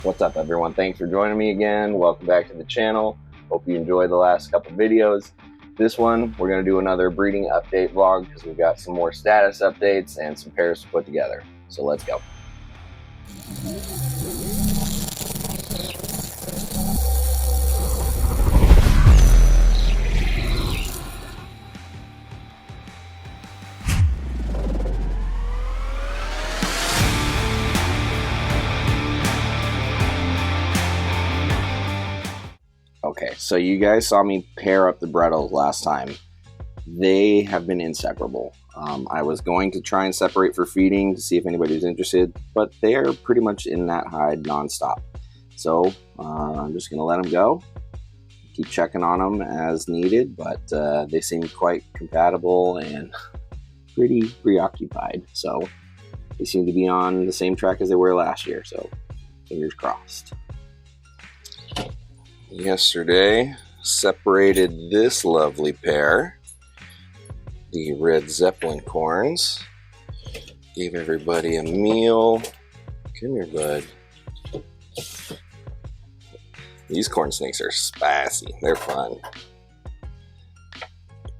What's up, everyone? Thanks for joining me again. Welcome back to the channel. Hope you enjoyed the last couple videos. This one, we're going to do another breeding update vlog because we've got some more status updates and some pairs to put together. So let's go. Okay, so you guys saw me pair up the Brettles last time. They have been inseparable. I was going to try and separate for feeding to see if anybody was interested, but they're pretty much in that hide nonstop. So I'm just going to let them go. Keep checking on them as needed, but they seem quite compatible and pretty preoccupied. So they seem to be on the same track as they were last year, so fingers crossed. Yesterday, separated this lovely pair, the red Zeppelin corns. Gave everybody a meal. Come here, bud. These corn snakes are spicy. They're fun.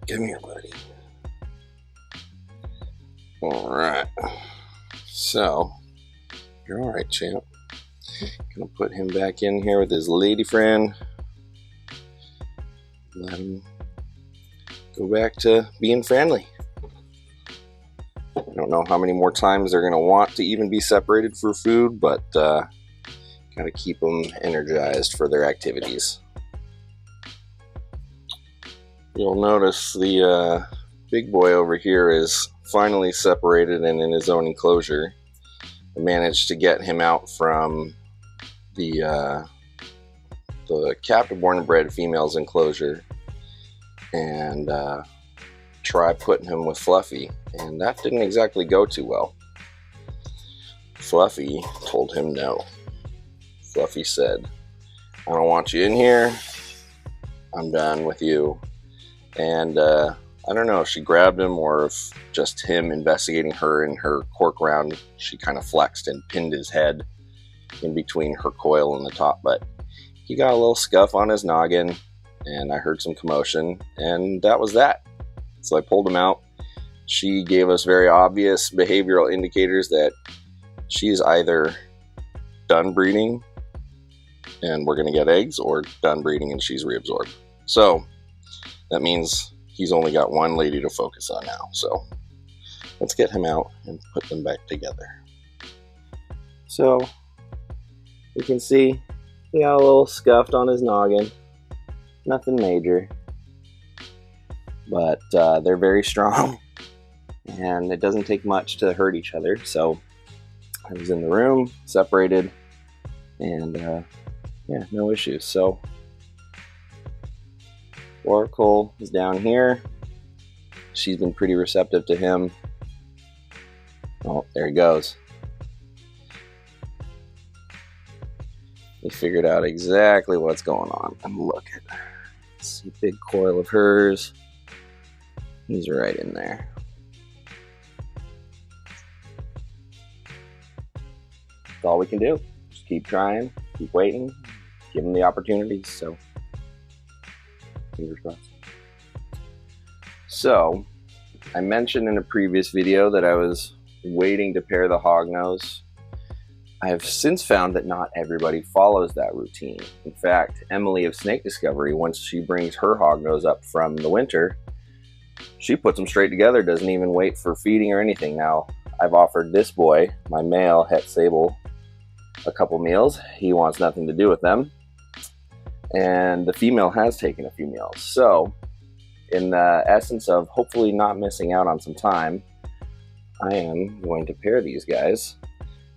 Come here, buddy. Alright. So, you're alright, champ. Gonna put him back in here with his lady friend. Let him go back to being friendly. I don't know how many more times they're gonna want to even be separated for food, but gotta keep them energized for their activities. You'll notice the big boy over here is finally separated and in his own enclosure. I managed to get him out from the captive born and bred female's enclosure and try putting him with Fluffy, and that didn't exactly go too well. Fluffy told him no. Fluffy said, I don't want you in here, I'm done with you. And I don't know if she grabbed him or if just him investigating her in her cork round, she kind of flexed and pinned his head in between her coil and the top, but he got a little scuff on his noggin and I heard some commotion, and that was that. So I pulled him out. She gave us very obvious behavioral indicators that she's either done breeding and we're going to get eggs, or done breeding and she's reabsorbed. So that means he's only got one lady to focus on now. So let's get him out and put them back together. So you can see he got a little scuffed on his noggin. Nothing major. But they're very strong. And it doesn't take much to hurt each other. So I was in the room, separated, and yeah, no issues. So Oracle is down here. She's been pretty receptive to him. Oh, there he goes. He figured out exactly what's going on. And look at her. See, big coil of hers. He's right in there. That's all we can do. Just keep trying, keep waiting, give them the opportunities. So, fingers crossed. So, I mentioned in a previous video that I was waiting to pair the hognose. I have since found that not everybody follows that routine. In fact, Emily of Snake Discovery, once she brings her hognose up from the winter, she puts them straight together, doesn't even wait for feeding or anything. Now, I've offered this boy, my male Het Sable, a couple meals. He wants nothing to do with them. And the female has taken a few meals. So, in the essence of hopefully not missing out on some time, I am going to pair these guys.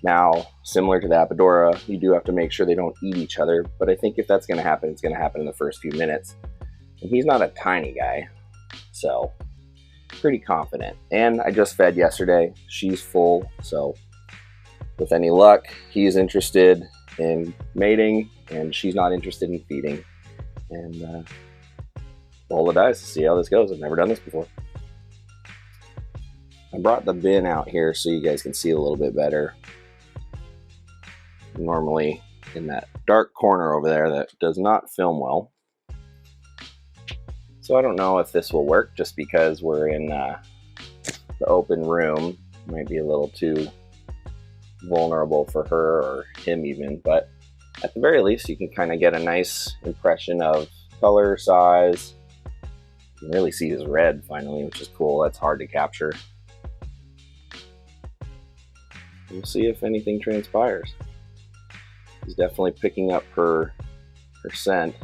Now, similar to the Apodora, you do have to make sure they don't eat each other, but I think if that's going to happen, it's going to happen in the first few minutes. And he's not a tiny guy, so pretty confident. And I just fed yesterday. She's full, so with any luck, he's interested in mating, and she's not interested in feeding. And roll the dice to see how this goes. I've never done this before. I brought the bin out here so you guys can see a little bit better. Normally in that dark corner over there that does not film well. So I don't know if this will work just because we're in the open room. Might be a little too vulnerable for her or him even, but at the very least you can kind of get a nice impression of color, size. You can really see his red finally, which is cool. That's hard to capture. We'll see if anything transpires. He's definitely picking up her scent.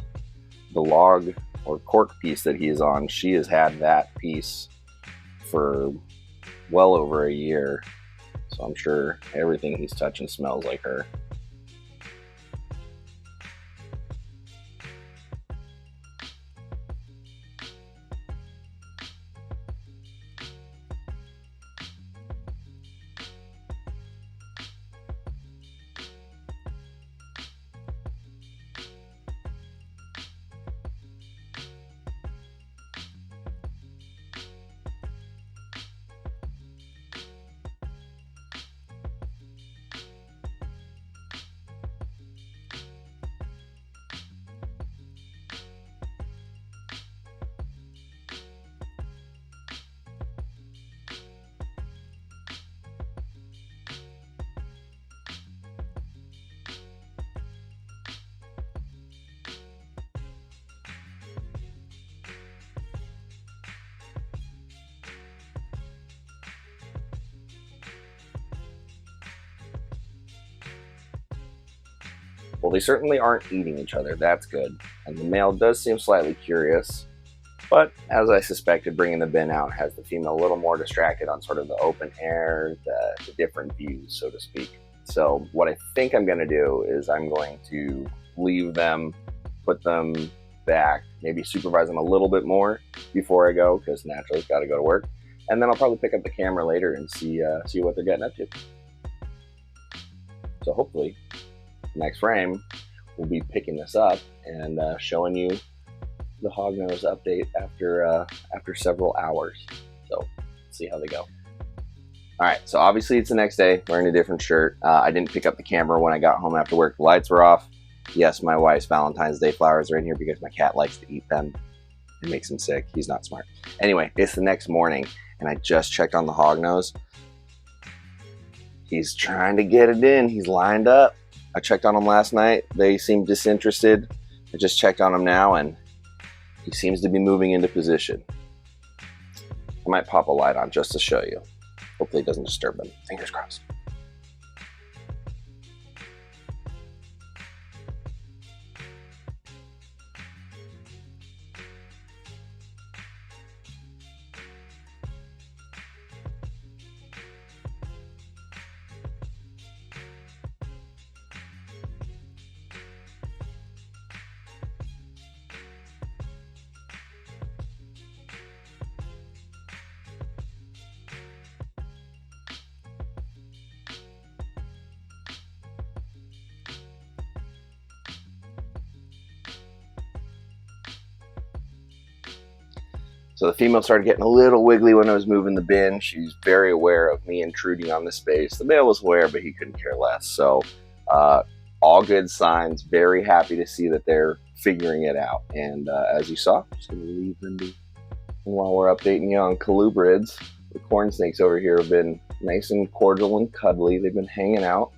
The log or cork piece that he is on, she has had that piece for well over a year. So I'm sure everything he's touching smells like her. Well, they certainly aren't eating each other, that's good. And the male does seem slightly curious, but as I suspected, bringing the bin out has the female a little more distracted on sort of the open air, the different views, so to speak. So what I think I'm going to do is I'm going to leave them, put them back, maybe supervise them a little bit more before I go, because naturally I've got to go to work. And then I'll probably pick up the camera later and see what they're getting up to. So hopefully, next frame, we'll be picking this up and showing you the hognose update after several hours. So see how they go. All right, so obviously it's the next day, wearing a different shirt. I didn't pick up the camera when I got home after work. The lights were off. Yes, my wife's Valentine's Day flowers are in here because my cat likes to eat them. It makes him sick. He's not smart. Anyway, it's the next morning, and I just checked on the hognose. He's trying to get it in. He's lined up. I checked on him last night. They seem disinterested. I just checked on him now, and he seems to be moving into position. I might pop a light on just to show you. Hopefully it doesn't disturb them. Fingers crossed. So the female started getting a little wiggly when I was moving the bin. She's very aware of me intruding on the space. The male was aware, but he couldn't care less. So all good signs. Very happy to see that they're figuring it out. And as you saw, I'm just going to leave them be. And while we're updating you on colubrids, the corn snakes over here have been nice and cordial and cuddly. They've been hanging out,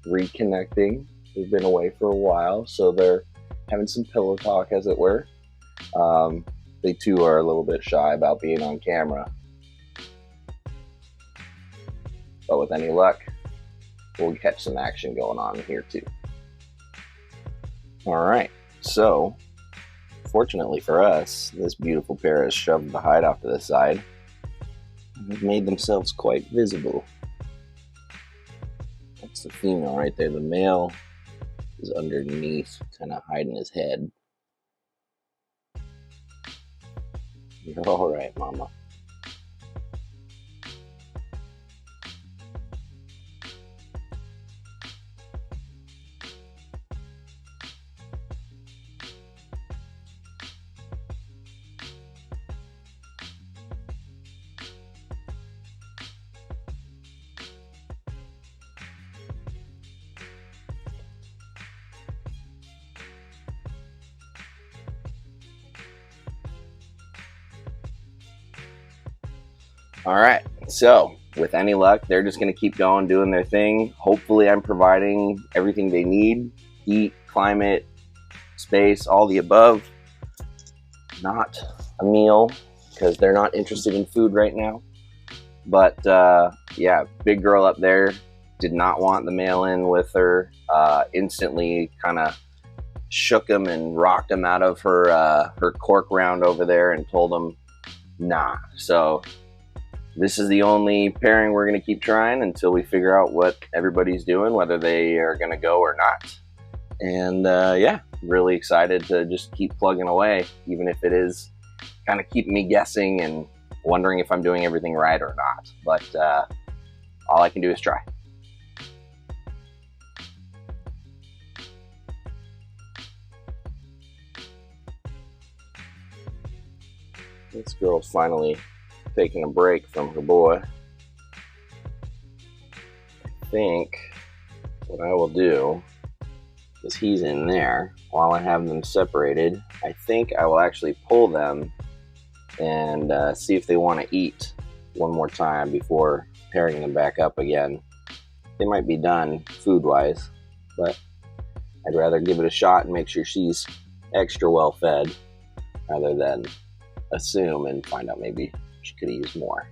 reconnecting. They've been away for a while, so they're having some pillow talk, as it were. They too are a little bit shy about being on camera. But with any luck, we'll catch some action going on here too. Alright, so fortunately for us, this beautiful pair has shoved the hide off to the side and have made themselves quite visible. That's the female right there. The male is underneath, kind of hiding his head. You're all right, mama. All right, so with any luck, they're just going to keep going, doing their thing. Hopefully I'm providing everything they need: heat, climate, space, all the above. Not a meal, because they're not interested in food right now. But yeah, big girl up there did not want the male in with her. Instantly kind of shook him and rocked him out of her cork round over there and told him nah. So this is the only pairing we're going to keep trying until we figure out what everybody's doing, whether they are going to go or not. And yeah, really excited to just keep plugging away, even if it is kind of keeping me guessing and wondering if I'm doing everything right or not. But all I can do is try. This girl's finally taking a break from her boy. I think what I will do, because he's in there, while I have them separated, I think I will actually pull them and see if they want to eat one more time before pairing them back up again. They might be done food-wise, but I'd rather give it a shot and make sure she's extra well fed rather than assume and find out maybe she could use more.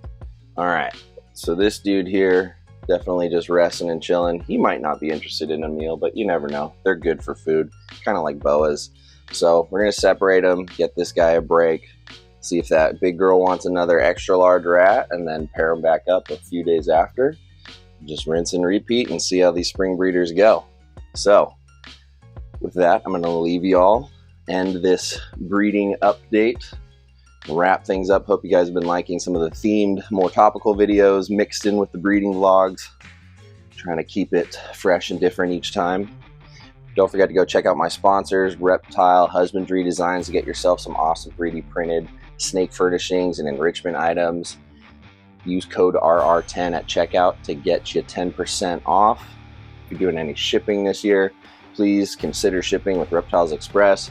All right, so this dude here definitely just resting and chilling. He might not be interested in a meal, but you never know. They're good for food, kind of like boas. So we're gonna separate them, get this guy a break, see if that big girl wants another extra large rat, and then pair them back up a few days after. Just rinse and repeat and see how these spring breeders go. So with that, I'm gonna leave y'all, end this breeding update, wrap things up. Hope you guys have been liking some of the themed, more topical videos mixed in with the breeding vlogs. Trying to keep it fresh and different each time. Don't forget to go check out my sponsors, Reptile Husbandry Designs, to get yourself some awesome 3D printed snake furnishings and enrichment items. Use code RR10 at checkout to get you 10% off. If you're doing any shipping this year, please consider shipping with Reptiles Express.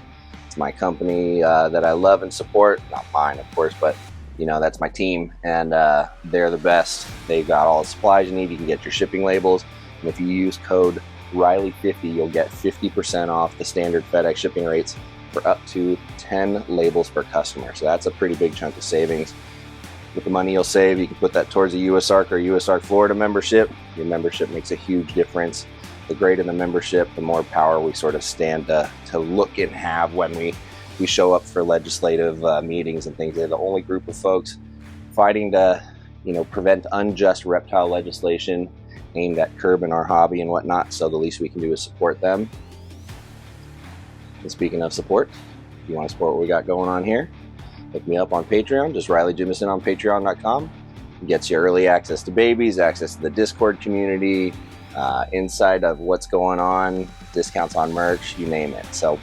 My company that I love and support, not mine of course, but you know, that's my team, and they're the best. They've got all the supplies you need. You can get your shipping labels, and if you use code Riley50, you'll get 50% off the standard FedEx shipping rates for up to 10 labels per customer. So that's a pretty big chunk of savings. With the money you'll save, you can put that towards a USARK or USARK Florida membership. Your membership makes a huge difference. The greater the membership, the more power we sort of stand to look and have when we show up for legislative meetings and things. They're the only group of folks fighting to, you know, prevent unjust reptile legislation aimed at curbing our hobby and whatnot. So the least we can do is support them. And speaking of support, if you want to support what we got going on here, look me up on Patreon. Just Riley Jimison on patreon.com. It gets you early access to babies, access to the Discord community, insight of what's going on, discounts on merch, you name it. So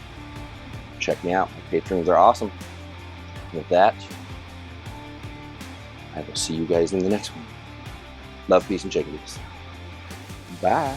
check me out. My patrons are awesome. With that, I will see you guys in the next one. Love, peace, and chickadees. Bye.